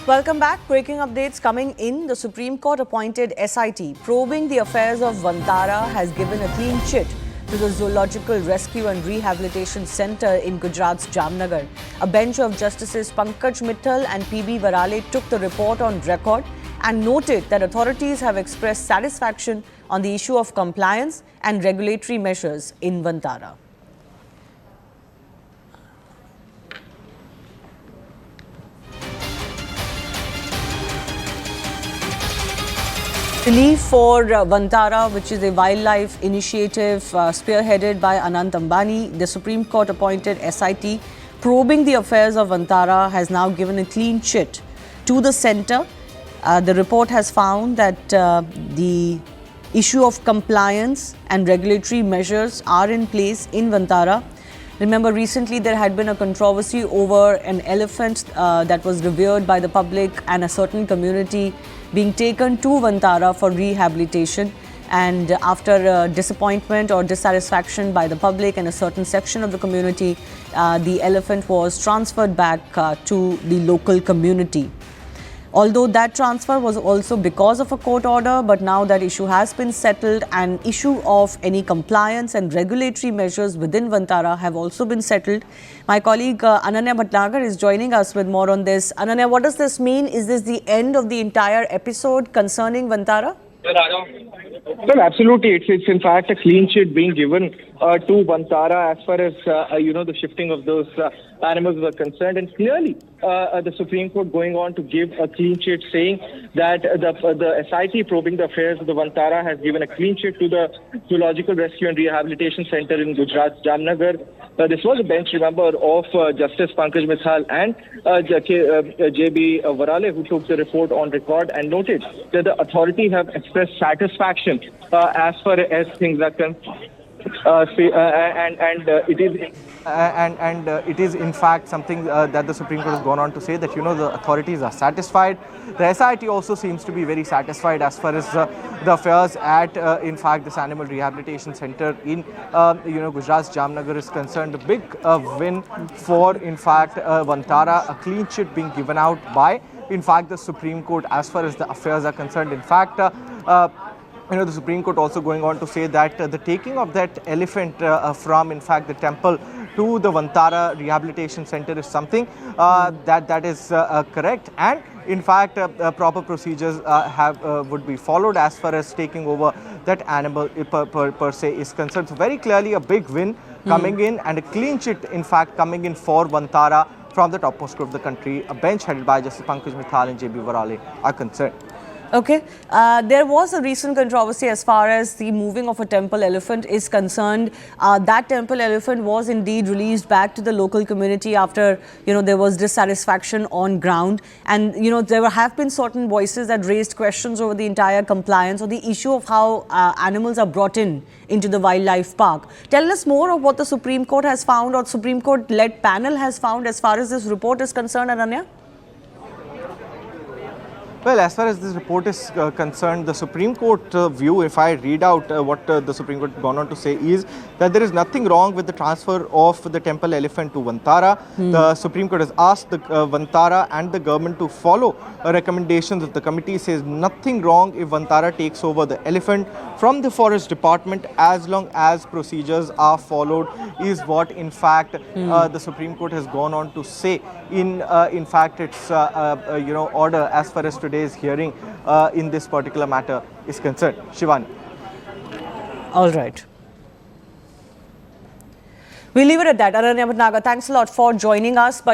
Welcome back. Breaking updates coming in. The Supreme Court appointed SIT probing the affairs of Vantara has given a clean chit to the Zoological Rescue and Rehabilitation Centre in Gujarat's Jamnagar. A bench of Justices Pankaj Mittal and PB Varale took the report on record and noted that authorities have expressed satisfaction on the issue of compliance and regulatory measures in Vantara. Relief for Vantara, which is a wildlife initiative spearheaded by Anant Ambani, the Supreme Court appointed SIT probing the affairs of Vantara has now given a clean chit to the centre. The report has found that the issue of compliance and regulatory measures are in place in Vantara. Remember, recently there had been a controversy over an elephant that was revered by the public and a certain community being taken to Vantara for rehabilitation. And after disappointment or dissatisfaction by the public and a certain section of the community, the elephant was transferred back to the local community. Although that transfer was also because of a court order, but now that issue has been settled and issue of any compliance and regulatory measures within Vantara have also been settled. My colleague Ananya Bhatnagar is joining us with more on this. Ananya, what does this mean? Is this the end of the entire episode concerning Vantara? Well, absolutely. It's in fact a clean sheet being given to Vantara as far as, the shifting of those animals were concerned. And clearly, the Supreme Court going on to give a clean sheet saying that the SIT probing the affairs of the Vantara has given a clean sheet to the Zoological Rescue and Rehabilitation Centre in Gujarat's Jamnagar. This was a bench, remember, of Justice Pankaj Mittal and J.B. Varale, who took the report on record and noted that the authority have expressed satisfaction as far as things are concerned. It is in fact something that the Supreme Court has gone on to say that the authorities are satisfied. The SIT also seems to be very satisfied as far as the affairs at in fact this animal rehabilitation center in Gujarat's Jamnagar is concerned. A big win for in fact Vantara, a clean sheet being given out by in fact the Supreme Court as far as the affairs are concerned. In fact, the Supreme Court also going on to say that the taking of that elephant from, in fact, the temple to the Vantara Rehabilitation Center is something that is correct, and in fact, proper procedures would be followed as far as taking over that animal per se is concerned. So very clearly, a big win coming in and a clean sheet, in fact, coming in for Vantara from the topmost court of the country. A bench headed by Justice Pankaj Mittal and J.B. Varale are concerned. Okay, there was a recent controversy as far as the moving of a temple elephant is concerned. That temple elephant was indeed released back to the local community after, there was dissatisfaction on ground. And, there have been certain voices that raised questions over the entire compliance or the issue of how animals are brought into the wildlife park. Tell us more of what the Supreme Court has found or Supreme Court-led panel has found as far as this report is concerned, Ananya. Well, as far as this report is concerned, the Supreme Court view, if I read out what the Supreme Court gone on to say, is that there is nothing wrong with the transfer of the temple elephant to Vantara. The Supreme Court has asked the Vantara and the government to follow recommendations of the committee. Says nothing wrong if Vantara takes over the elephant from the Forest Department as long as procedures are followed, is what in fact the Supreme Court has gone on to say in fact its order as far as today's hearing in this particular matter is concerned. Shivani. All right. We'll leave it at that. Ananya Bhatnagar, thanks a lot for joining us. But